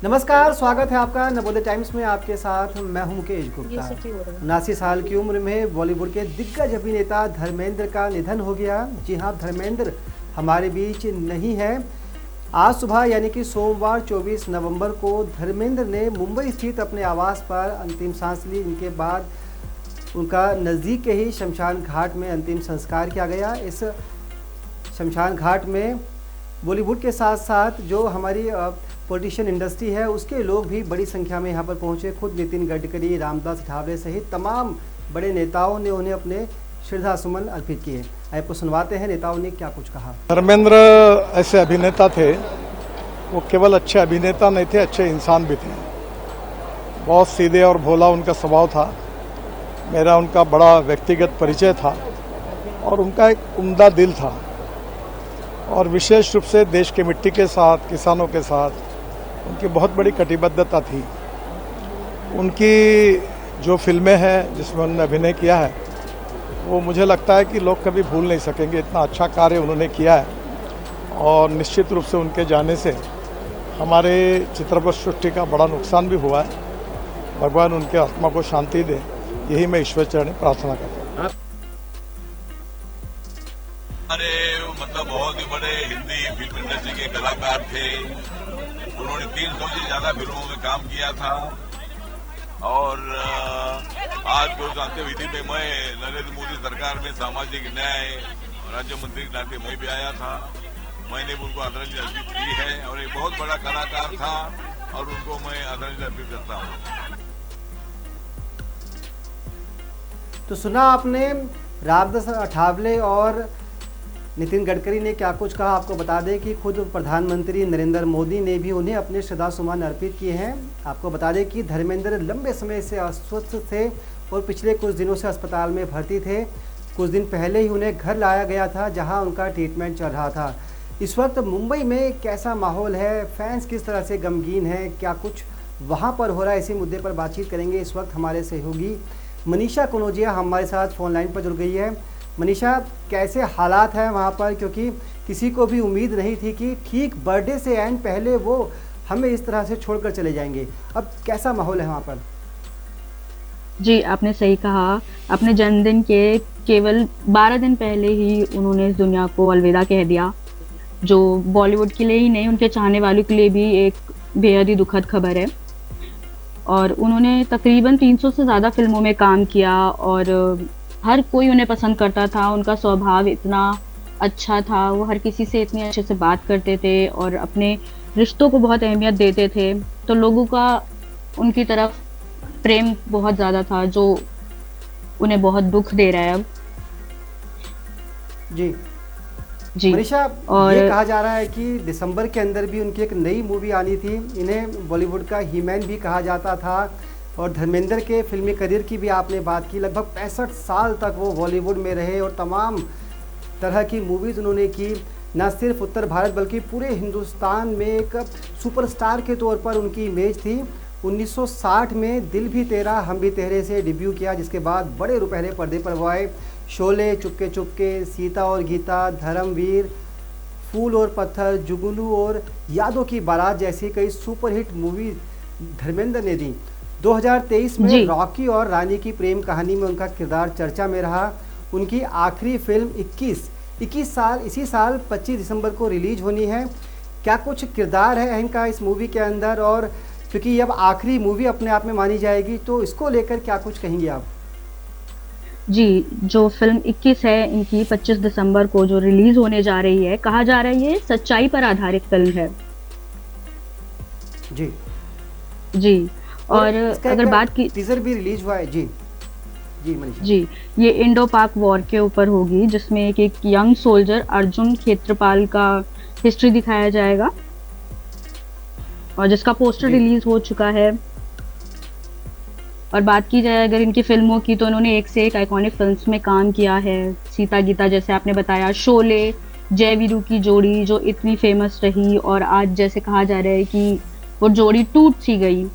नमस्कार, स्वागत है आपका नवोदय टाइम्स में। आपके साथ मैं हूं मुकेश गुप्ता। 79 साल की उम्र में बॉलीवुड के दिग्गज अभिनेता धर्मेंद्र का निधन हो गया। जी हां, धर्मेंद्र हमारे बीच नहीं है। आज सुबह यानी कि सोमवार 24 नवंबर को धर्मेंद्र ने मुंबई स्थित अपने आवास पर अंतिम सांस ली। इनके बाद उनका नज़दीक के ही शमशान घाट में अंतिम संस्कार किया गया। इस शमशान घाट में बॉलीवुड के साथ साथ जो हमारी पॉलिटिशियन इंडस्ट्री है उसके लोग भी बड़ी संख्या में यहाँ पर पहुँचे। खुद नितिन गडकरी, रामदास अठावले सहित तमाम बड़े नेताओं ने उन्हें अपने श्रद्धा सुमन अर्पित किए। आपको सुनवाते हैं नेताओं ने क्या कुछ कहा। धर्मेंद्र ऐसे अभिनेता थे, वो केवल अच्छे अभिनेता नहीं थे, अच्छे इंसान भी थे। बहुत सीधे और भोला उनका स्वभाव था। मेरा उनका बड़ा व्यक्तिगत परिचय था और उनका एक उम्दा दिल था और विशेष रूप से देश की मिट्टी के साथ, किसानों के साथ उनकी बहुत बड़ी कटिबद्धता थी। उनकी जो फिल्में हैं जिसमें उन्होंने अभिनय किया है वो मुझे लगता है कि लोग कभी भूल नहीं सकेंगे। इतना अच्छा कार्य उन्होंने किया है और निश्चित रूप से उनके जाने से हमारे चित्रपट सृष्टि का बड़ा नुकसान भी हुआ है। भगवान उनके आत्मा को शांति दे, यही मैं ईश्वर चरण प्रार्थना करता हूँ। अरे मतलब बहुत ही बड़े हिंदी फिल्म इंडस्ट्री के कलाकार थे। उन्होंने 300 से ज्यादा फिल्मों में काम किया था और आज को जानते विधि में मैं नरेंद्र मोदी सरकार में सामाजिक न्याय राज्य मंत्री के नाते मैं भी आया था। मैंने उनको आदरांजलि अर्पित की है और एक बहुत बड़ा कलाकार था और उनको मैं आदरांजलि अर्पित करता हूँ। तो सुना आपने रामदास अठावले और नितिन गडकरी ने क्या कुछ कहा। आपको बता दें कि खुद प्रधानमंत्री नरेंद्र मोदी ने भी उन्हें अपने श्रद्धा सुमन अर्पित किए हैं। आपको बता दें कि धर्मेंद्र लंबे समय से अस्वस्थ थे और पिछले कुछ दिनों से अस्पताल में भर्ती थे। कुछ दिन पहले ही उन्हें घर लाया गया था जहां उनका ट्रीटमेंट चल रहा था। इस वक्त मुंबई में कैसा माहौल है, फैंस किस तरह से गमगीन हैं, क्या कुछ वहाँ पर हो रहा है, इसी मुद्दे पर बातचीत करेंगे। इस वक्त हमारे सहयोगी मनीषा कनौजिया हमारे साथ फ़ोन लाइन पर जुड़ गई है। मनीषा, कैसे हालात हैं वहाँ पर, क्योंकि किसी को भी उम्मीद नहीं थी कि ठीक बर्थडे से एंड पहले वो हमें इस तरह से छोड़कर चले जाएंगे। अब कैसा माहौल है वहाँ पर? जी, आपने सही कहा। अपने जन्मदिन के केवल 12 दिन पहले ही उन्होंने इस दुनिया को अलविदा कह दिया, जो बॉलीवुड के लिए ही नहीं उनके चाहने वालों के लिए भी एक बेहद ही दुखद खबर है। और उन्होंने तकरीबन 300 से ज़्यादा फिल्मों में काम किया और हर कोई उन्हें पसंद करता था। उनका स्वभाव इतना अच्छा था, वो हर किसी से इतने अच्छे से बात करते थे और अपने रिश्तों को बहुत अहमियत देते थे। तो लोगों का उनकी तरफ प्रेम बहुत ज़्यादा था, जो उन्हें बहुत दुख दे रहा है अब। जी जी मनीषा, और ये कहा जा रहा है कि दिसंबर के अंदर भी उनकी एक नई मूवी आनी थी। इन्हें बॉलीवुड का हीमैन भी कहा जाता था। और धर्मेंद्र के फिल्मी करियर की भी आपने बात की। लगभग 65 साल तक वो बॉलीवुड में रहे और तमाम तरह की मूवीज़ उन्होंने की। न सिर्फ उत्तर भारत बल्कि पूरे हिंदुस्तान में एक सुपरस्टार के तौर पर उनकी इमेज थी। 1960 में दिल भी तेरा हम भी तेरे से डेब्यू किया, जिसके बाद बड़े रुपहले पर्दे पर वो आए। शोले, चुपके चुपके, सीता और गीता, धर्मवीर, फूल और पत्थर, जुगनू और यादों की बारात जैसी कई सुपरहिट मूवी धर्मेंद्र ने दी। 2023 में रॉकी और रानी की प्रेम कहानी में उनका किरदार चर्चा में रहा। उनकी आखिरी फिल्म 21 इसी साल 25 दिसंबर को रिलीज होनी है। क्या कुछ किरदार है इनका इस मूवी के अंदर, और क्योंकि अब आखिरी मूवी अपने आप में मानी जाएगी, तो इसको लेकर क्या कुछ कहेंगे आप? जी, जो फिल्म 21 है इनकी 25 दिसंबर को जो रिलीज होने जा रही है, कहा जा रहा है ये सच्चाई पर आधारित फिल्म है। जी जी, और अगर बात की, टीजर भी रिलीज हुआ है। जी मनीषा जी, ये इंडो पाक वॉर के ऊपर होगी, जिसमें एक यंग सोल्जर अर्जुन खेत्रपाल का हिस्ट्री दिखाया जाएगा और जिसका पोस्टर रिलीज हो चुका है। और बात की जाए अगर इनकी फिल्मों की, तो इन्होंने एक से एक आइकॉनिक फिल्म्स में काम किया है। सीता गीता जैसे आपने बताया, शोले, जय वीरू की जोड़ी जो इतनी फेमस रही और आज जैसे कहा जा रहा है कि वो जोड़ी टूट सी गई।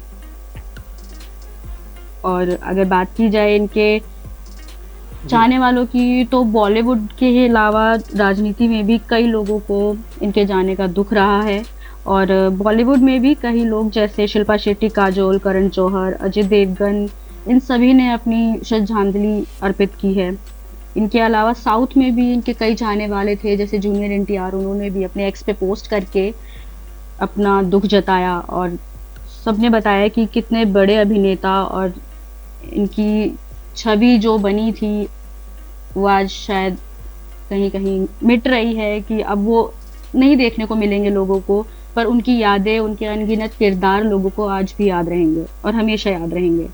और अगर बात की जाए इनके चाहने वालों की, तो बॉलीवुड के अलावा राजनीति में भी कई लोगों को इनके जाने का दुख रहा है और बॉलीवुड में भी कई लोग जैसे शिल्पा शेट्टी, काजोल, करण जौहर, अजय देवगन, इन सभी ने अपनी श्रद्धांजलि अर्पित की है। इनके अलावा साउथ में भी इनके कई चाहने वाले थे, जैसे जूनियर एनटीआर, उन्होंने भी अपने एक्स पे पोस्ट करके अपना दुख जताया और सबने बताया कि कितने बड़े अभिनेता और इनकी छवि जो बनी थी वो आज शायद कहीं कहीं मिट रही है, कि अब वो नहीं देखने को मिलेंगे लोगों को, पर उनकी यादें, उनके अनगिनत किरदार लोगों को आज भी याद रहेंगे और हमेशा याद रहेंगे।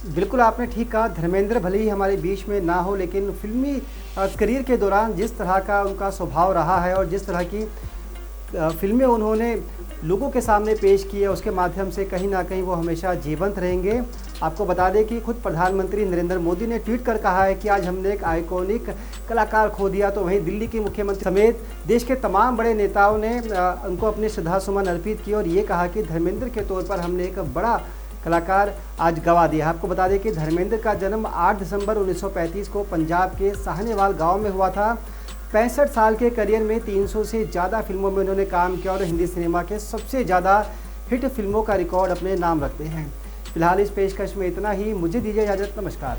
बिल्कुल आपने ठीक कहा। धर्मेंद्र भले ही हमारे बीच में ना हो, लेकिन फिल्मी करियर के दौरान जिस तरह का उनका स्वभाव रहा है और जिस तरह की फिल्में उन्होंने लोगों के सामने पेश की है, उसके माध्यम से कहीं ना कहीं वो हमेशा जीवंत रहेंगे। आपको बता दें कि खुद प्रधानमंत्री नरेंद्र मोदी ने ट्वीट कर कहा है कि आज हमने एक आइकॉनिक कलाकार खो दिया। तो वहीं दिल्ली के मुख्यमंत्री समेत देश के तमाम बड़े नेताओं ने उनको अपने श्रद्धासुमन अर्पित किए और ये कहा कि धर्मेंद्र के तौर पर हमने एक बड़ा कलाकार आज गवा दिया। आपको बता दें कि धर्मेंद्र का जन्म 8 दिसंबर 1935 को पंजाब के साहनेवाल गांव में हुआ था। 65 साल के करियर में 300 से ज़्यादा फिल्मों में उन्होंने काम किया और हिंदी सिनेमा के सबसे ज़्यादा हिट फिल्मों का रिकॉर्ड अपने नाम रखते हैं। फिलहाल इस पेशकश में इतना ही। मुझे दीजिए इजाज़त। नमस्कार।